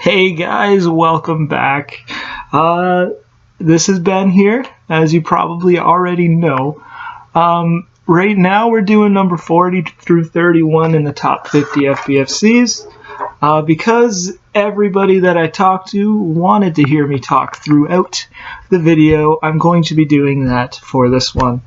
Hey guys, welcome back. This is Ben here, as you probably already know. Right now we're doing number 40 through 31 in the top 50 FBFCs. Because everybody that I talked to wanted to hear me talk throughout the video, I'm going to be doing that for this one.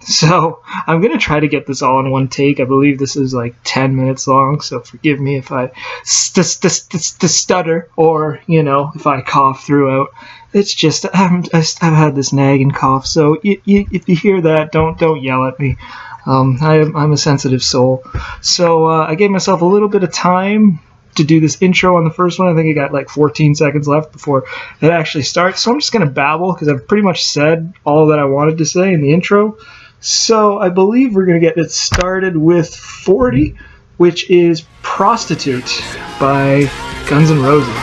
So I'm going to try to get this all in one take. I believe this is like 10 minutes long, so forgive me if I stutter or, if I cough throughout. It's just, I've had this nagging cough, so if you hear that, don't yell at me. I'm a sensitive soul. So I gave myself a little bit of time to do this intro on the first one. I think I got like 14 seconds left before it actually starts. So I'm just going to babble because I've pretty much said all that I wanted to say in the intro. So I believe we're going to get it started with 40, which is Prostitute by Guns N' Roses.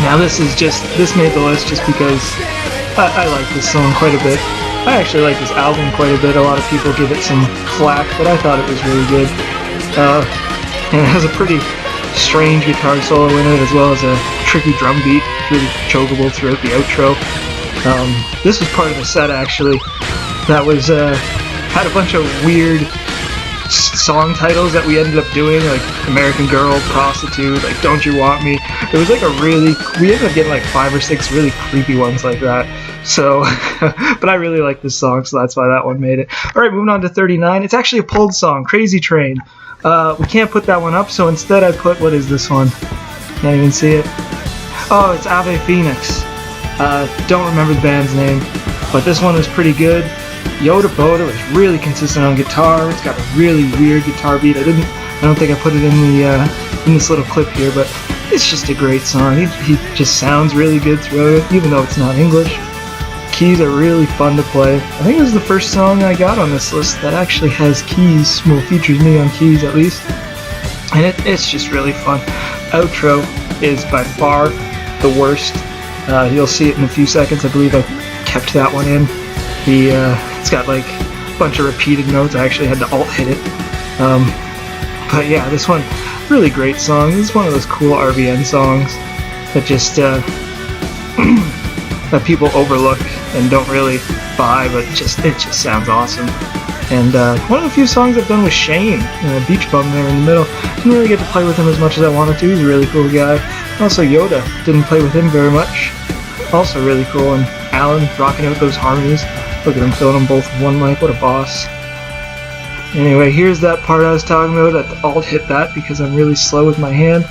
Now this made the list just because I like this song quite a bit. I actually like this album quite a bit. A lot of people give it some flack, but I thought it was really good. And it has a pretty strange guitar solo in it, as well as a tricky drum beat. It's really chokeable throughout the outro. This was part of the set, actually. That was had a bunch of weird song titles that we ended up doing, like American Girl, Prostitute, like Don't You Want Me. It was like we ended up getting like 5 or 6 really creepy ones like that. So, but I really like this song, so that's why that one made it. Alright, moving on to 39. It's actually a pulled song, Crazy Train. We can't put that one up, so instead I put, what is this one? Can't even see it. Oh, it's Ave Phoenix. Don't remember the band's name, but this one was pretty good. Yoda Boda is really consistent on guitar. It's got a really weird guitar beat. I don't think I put it in this little clip here, but it's just a great song. He just sounds really good throughout it, even though it's not English. Keys are really fun to play. I think this is the first song I got on this list that actually has keys, well, features me on keys at least, and it's just really fun. Outro is by far the worst. You'll see it in a few seconds. I believe I kept that one in. It's got like a bunch of repeated notes. I actually had to alt hit it. But yeah, this one, really great song. This is one of those cool RBN songs that just that people overlook and don't really buy, but it just sounds awesome. And one of the few songs I've done with Shane, Beach Bum there in the middle. Didn't really get to play with him as much as I wanted to. He's a really cool guy. Also Yoda, didn't play with him very much. Also really cool. And Alan rocking out those harmonies. Look at him filling them both with one mic. What a boss. Anyway, here's that part I was talking about. I alt hit that because I'm really slow with my hand.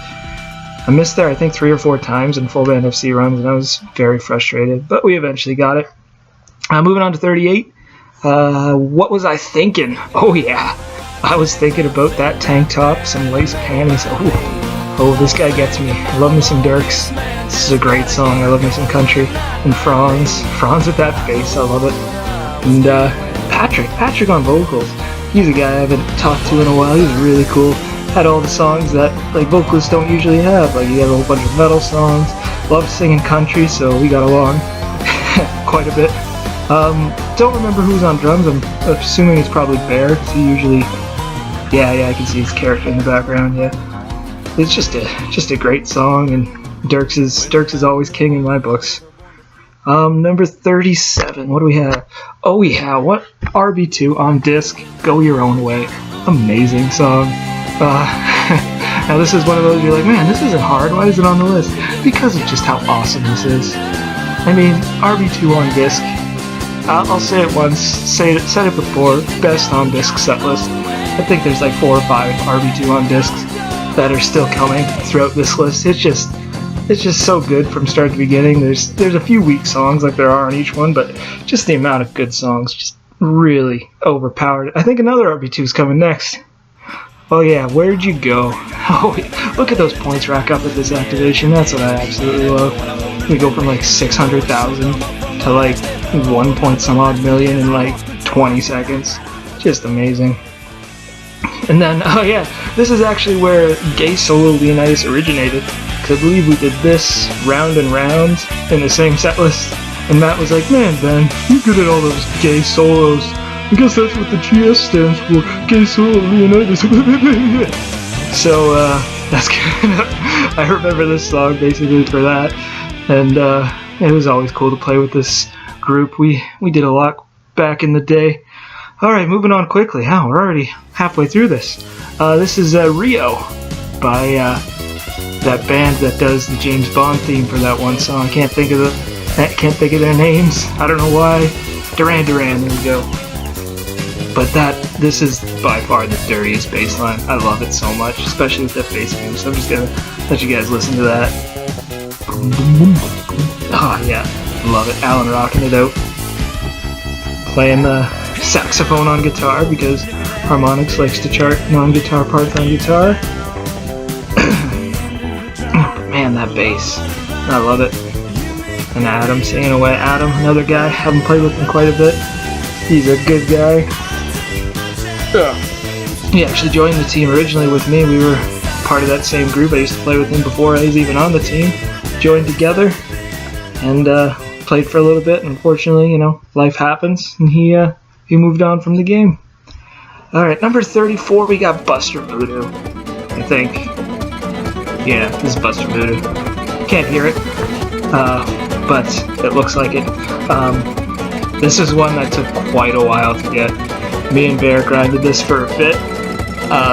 I missed there I think 3 or 4 times in full band FC runs, and I was very frustrated, but we eventually got it. Moving on to 38. What was I thinking? Oh yeah, I was thinking about that tank top, some lace panties. Oh, this guy gets me. I love me some Dirks. This is a great song. I love me some country. And Franz with that bass, I love it. And Patrick on vocals. He's a guy I haven't talked to in a while. He's really cool. Had all the songs that like vocalists don't usually have. Like he had a whole bunch of metal songs. Loved singing country, so we got along quite a bit. Don't remember who's on drums. I'm assuming it's probably Bear. He usually, yeah, I can see his character in the background. Yeah, it's just a great song, and Dirks is always king in my books. Number 37. What do we have? Oh yeah, what RB2 on disc? Go Your Own Way. Amazing song. Now this is one of those you're like, man, this isn't hard. Why is it on the list? Because of just how awesome this is. I mean, RB2 on disc. I'll say it once, said it before, best on disc set list. I think there's like 4 or 5 RB2 on discs that are still coming throughout this list. It's just so good from start to beginning. There's a few weak songs like there are on each one, but just the amount of good songs just really overpowered. I think another RB2 is coming next. Oh yeah, Where'd You Go? Oh, look at those points rack up at this activation. That's what I absolutely love. We go from like 600,000 to like 1 point some odd million in like 20 seconds. Just amazing. And then, oh yeah, this is actually where Gay Solo Leonidas originated. Because I believe we did this round and round in the same set list. And Matt was like, man, Ben, you're good at all those gay solos. I guess that's what the GS stands for. Gay Solo Leonidas. So, That's good. I remember this song basically for that, and it was always cool to play with this group. We did a lot back in the day. Alright, moving on quickly. Wow, we're already halfway through this. This is Rio by that band that does the James Bond theme for that one song. I can't think of their names. I don't know why. Duran Duran, there we go. But this is by far the dirtiest bass line. I love it so much, especially with that bass boom. So I'm just gonna let you guys listen to that. Oh yeah, love it. Alan rocking it out. Playing the saxophone on guitar because Harmonix likes to chart non-guitar parts on guitar. Man, that bass. I love it. And Adam singing away. Adam, another guy. Haven't played with him quite a bit. He's a good guy. He actually joined the team originally with me. We were part of that same group. I used to play with him before I was even on the team. Joined together and played for a little bit. Unfortunately, life happens, and he moved on from the game. Alright, number 34, we got Buster Voodoo, I think. Yeah, this is Buster Voodoo. Can't hear it, but it looks like it. This is one that took quite a while to get. Me and Bear grinded this for a bit.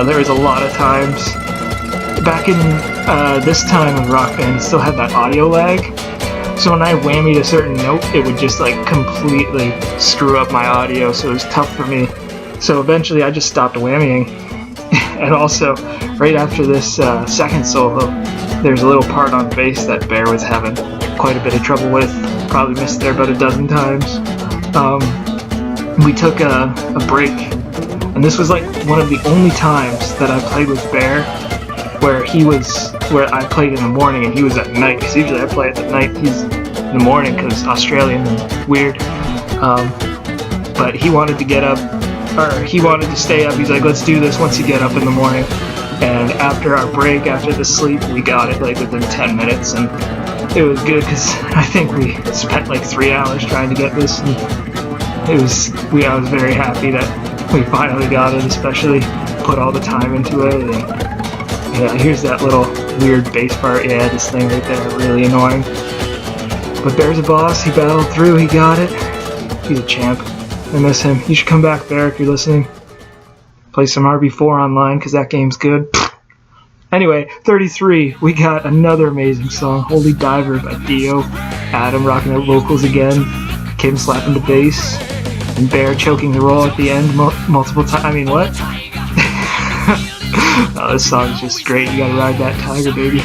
There was a lot of times. Back in this time of Rock Band, it still had that audio lag. So when I whammied a certain note, it would just completely screw up my audio, so it was tough for me. So eventually I just stopped whammying. And also, right after this second solo, there's a little part on bass that Bear was having quite a bit of trouble with. Probably missed there about a dozen times. We took a break, and this was one of the only times that I played with Bear where I played in the morning and he was at night, because usually I play at the night, he's in the morning because Australian and weird. But he wanted to get up, or he wanted to stay up. He's like, let's do this once you get up in the morning. And after our break, after the sleep, we got it within 10 minutes, and it was good because I think we spent 3 hours trying to get this. And I was very happy that we finally got it, especially put all the time into it. And yeah, here's that little weird bass part. Yeah, this thing right there, really annoying. But Bear's a boss. He battled through. He got it. He's a champ. I miss him. You should come back, Bear, if you're listening. Play some RB4 online, because that game's good. Anyway, 33, we got another amazing song, Holy Diver by Dio. Adam rocking out vocals again. Kim slapping the bass. And Bear choking the roll at the end multiple times. I mean, what? Oh, this song's just great. You gotta ride that tiger, baby.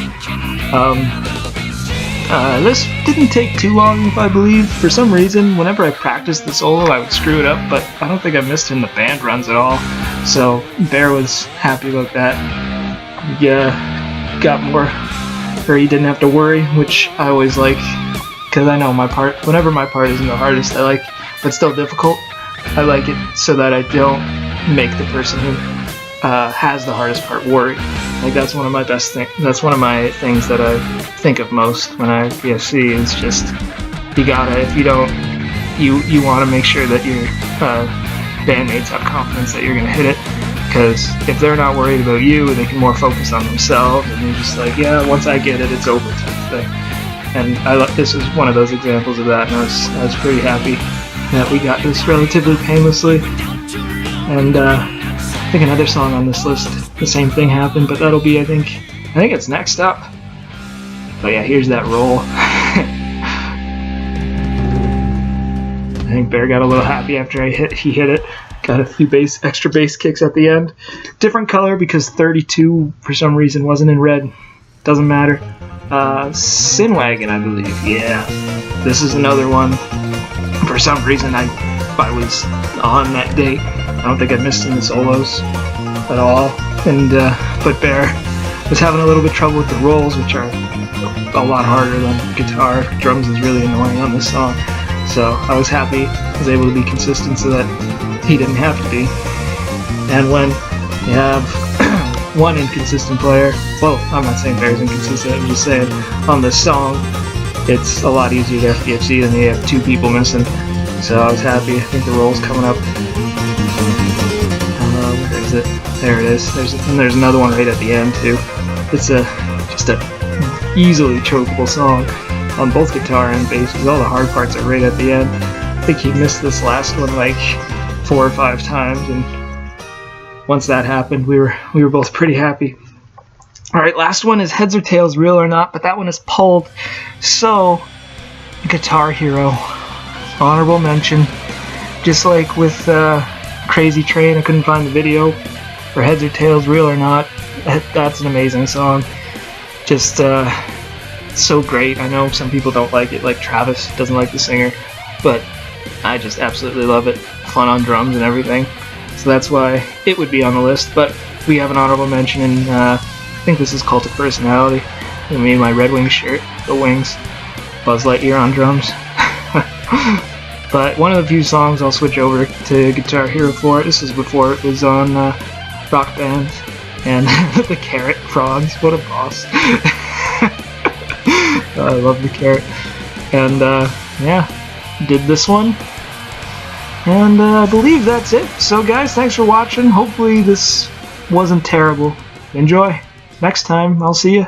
This didn't take too long, I believe. For some reason, whenever I practiced the solo, I would screw it up, but I don't think I missed in the band runs at all. So Bear was happy about that. Yeah, got more, or he didn't have to worry, which I always like, because I know my part. Whenever my part isn't the hardest, I like, but still difficult. I like it so that I don't make the person who has the hardest part worry. That's one of my best things. That's one of my things that I think of most when I FBFC. Is just you gotta, if you don't, you want to make sure that your bandmates have confidence that you're gonna hit it. Because if they're not worried about you, they can more focus on themselves, and they're just yeah, once I get it, it's over type thing. And this is one of those examples of that, and I was pretty happy that we got this relatively painlessly. And I think another song on this list, the same thing happened, but that'll be, I think it's next up. But yeah, here's that roll. I think Bear got a little happy after he hit it. Got a few extra bass kicks at the end. Different color because 32 for some reason wasn't in red. Doesn't matter. Wagon, I believe. Yeah. This is another one. For some reason I was on that date. I don't think I missed any solos at all. And but Bear was having a little bit of trouble with the rolls, which are a lot harder than guitar. Drums is really annoying on this song. So I was happy I was able to be consistent so that he didn't have to be. And when you have one inconsistent player, well, I'm not saying Bear's inconsistent, I'm just saying on this song, it's a lot easier to FBFC than you have 2 people missing. So I was happy. I think the roll's coming up. Where is it? There it is. There's another one right at the end too. It's just a easily chokeable song on both guitar and bass, because all the hard parts are right at the end. I think he missed this last one like 4 or 5 times, and once that happened, we were both pretty happy. Alright, last one is Heads or Tails, Real or Not, but that one is pulled. So, Guitar Hero, honorable mention. Just like with Crazy Train, I couldn't find the video for Heads or Tails, Real or Not. That's an amazing song. Just so great. I know some people don't like it, like Travis doesn't like the singer, but I just absolutely love it. Fun on drums and everything. So that's why it would be on the list, but we have an honorable mention in, I think this is Cult of Personality. I mean, my Red Wings shirt, the Wings, Buzz Lightyear on drums. But one of the few songs I'll switch over to Guitar Hero for. This is before it was on Rock Band. And the Carrot Frogs, what a boss. I love the Carrot. And yeah, did this one. And I believe that's it. So guys, thanks for watching. Hopefully this wasn't terrible. Enjoy. Next time, I'll see you.